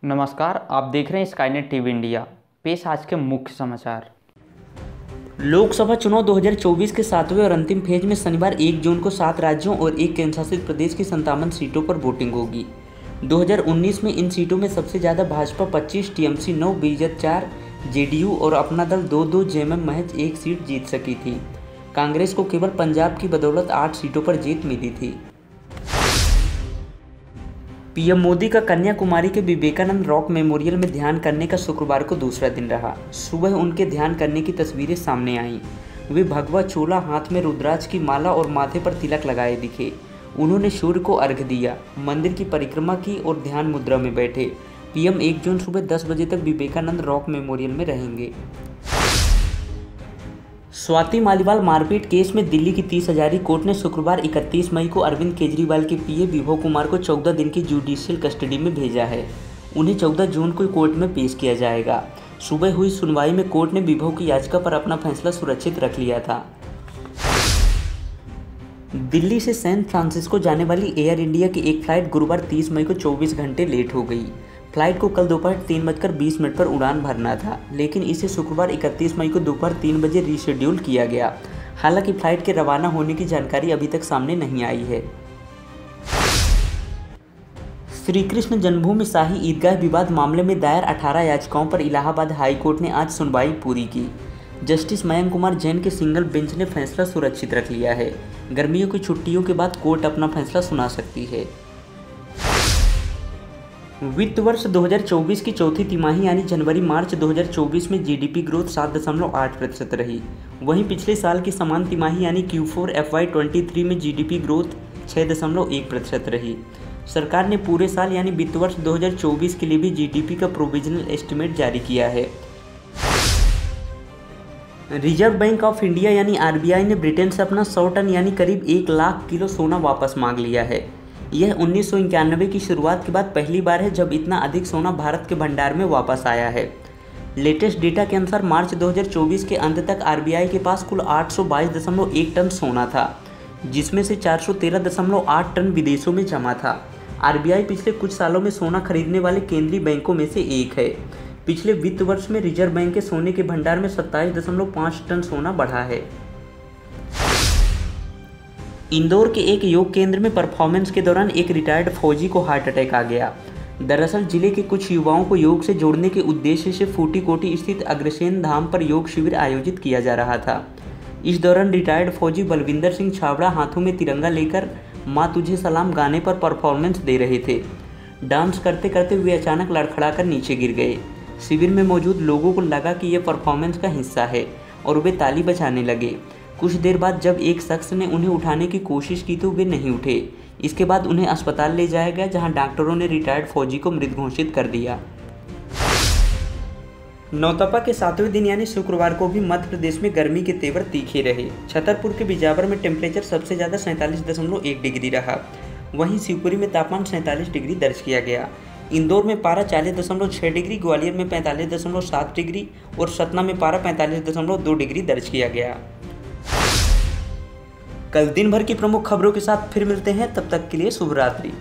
नमस्कार, आप देख रहे हैं स्काईनेट टीवी इंडिया। पेश आज के मुख्य समाचार। लोकसभा चुनाव 2024 के सातवें और अंतिम फेज में शनिवार 1 जून को 7 राज्यों और एक केंद्रशासित प्रदेश की 57 सीटों पर वोटिंग होगी। 2019 में इन सीटों में सबसे ज़्यादा भाजपा 25, टीएमसी 9, बीजेपी 4, जेडीयू और अपना दल 2-2, जेएमएम महज 1 सीट जीत सकी थी। कांग्रेस को केवल पंजाब की बदौलत 8 सीटों पर जीत मिली थी। पीएम मोदी का कन्याकुमारी के विवेकानंद रॉक मेमोरियल में ध्यान करने का शुक्रवार को दूसरा दिन रहा। सुबह उनके ध्यान करने की तस्वीरें सामने आईं। वे भगवा चोला, हाथ में रुद्राक्ष की माला और माथे पर तिलक लगाए दिखे। उन्होंने सूर्य को अर्घ्य दिया, मंदिर की परिक्रमा की और ध्यान मुद्रा में बैठे। पीएम 1 जून सुबह 10 बजे तक विवेकानंद रॉक मेमोरियल में रहेंगे। स्वाति मालीवाल मारपीट केस में दिल्ली की 30 हजारी कोर्ट ने शुक्रवार 31 मई को अरविंद केजरीवाल के पीए विभव कुमार को 14 दिन की जुडिशियल कस्टडी में भेजा है। उन्हें 14 जून को कोर्ट में पेश किया जाएगा। सुबह हुई सुनवाई में कोर्ट ने विभव की याचिका पर अपना फैसला सुरक्षित रख लिया था। दिल्ली से सैन फ्रांसिस्को जाने वाली एयर इंडिया की एक फ्लाइट गुरुवार 30 मई को 24 घंटे लेट हो गई। फ्लाइट को कल दोपहर 3:20 पर उड़ान भरना था, लेकिन इसे शुक्रवार 31 मई को दोपहर 3 बजे रीशेड्यूल किया गया। हालांकि फ्लाइट के रवाना होने की जानकारी अभी तक सामने नहीं आई है। श्री कृष्ण जन्मभूमि शाही ईदगाह विवाद मामले में दायर 18 याचिकाओं पर इलाहाबाद हाई कोर्ट ने आज सुनवाई पूरी की। जस्टिस मयंक कुमार जैन के सिंगल बेंच ने फैसला सुरक्षित रख लिया है। गर्मियों की छुट्टियों के बाद कोर्ट अपना फैसला सुना सकती है। वित्त वर्ष 2024 की चौथी तिमाही यानी जनवरी-मार्च 2024 में जीडीपी ग्रोथ 7.8% रही। वहीं पिछले साल की समान तिमाही यानी Q4 FY23 में जीडीपी ग्रोथ 6.1% रही। सरकार ने पूरे साल यानी वित्त वर्ष 2024 के लिए भी जीडीपी का प्रोविजनल एस्टिमेट जारी किया है। रिजर्व बैंक ऑफ इंडिया यानी आरबीआई ने ब्रिटेन से अपना 100 टन यानी करीब 1 लाख किलो सोना वापस मांग लिया है। यह 1991 की शुरुआत के बाद पहली बार है जब इतना अधिक सोना भारत के भंडार में वापस आया है। लेटेस्ट डेटा के अनुसार मार्च 2024 के अंत तक आरबीआई के पास कुल 822.1 टन सोना था, जिसमें से 413.8 टन विदेशों में जमा था। आरबीआई पिछले कुछ सालों में सोना खरीदने वाले केंद्रीय बैंकों में से एक है। पिछले वित्त वर्ष में रिजर्व बैंक के सोने के भंडार में 27.5 टन सोना बढ़ा है। इंदौर के एक योग केंद्र में परफॉर्मेंस के दौरान एक रिटायर्ड फौजी को हार्ट अटैक आ गया। दरअसल जिले के कुछ युवाओं को योग से जोड़ने के उद्देश्य से फूटी-कोटी स्थित अग्रसेन धाम पर योग शिविर आयोजित किया जा रहा था। इस दौरान रिटायर्ड फौजी बलविंदर सिंह छाबड़ा हाथों में तिरंगा लेकर माँ तुझे सलाम गाने पर परफॉर्मेंस दे रहे थे। डांस करते करते वे अचानक लड़खड़ाकर नीचे गिर गए। शिविर में मौजूद लोगों को लगा कि यह परफॉर्मेंस का हिस्सा है और वे ताली बजाने लगे। कुछ देर बाद जब एक शख्स ने उन्हें उठाने की कोशिश की तो वे नहीं उठे। इसके बाद उन्हें अस्पताल ले जाया गया, जहां डॉक्टरों ने रिटायर्ड फौजी को मृत घोषित कर दिया। नौतपा के 7वें दिन यानी शुक्रवार को भी मध्य प्रदेश में गर्मी के तेवर तीखे रहे। छतरपुर के बिजावर में टेम्परेचर सबसे ज़्यादा 47.1 डिग्री रहा। वहीं शिवपुरी में तापमान 47 डिग्री दर्ज किया गया। इंदौर में पारा 40.6 डिग्री, ग्वालियर में 45.7 डिग्री और सतना में पारा 45.2 डिग्री दर्ज किया गया। कल दिन भर की प्रमुख खबरों के साथ फिर मिलते हैं, तब तक के लिए शुभ रात्रि।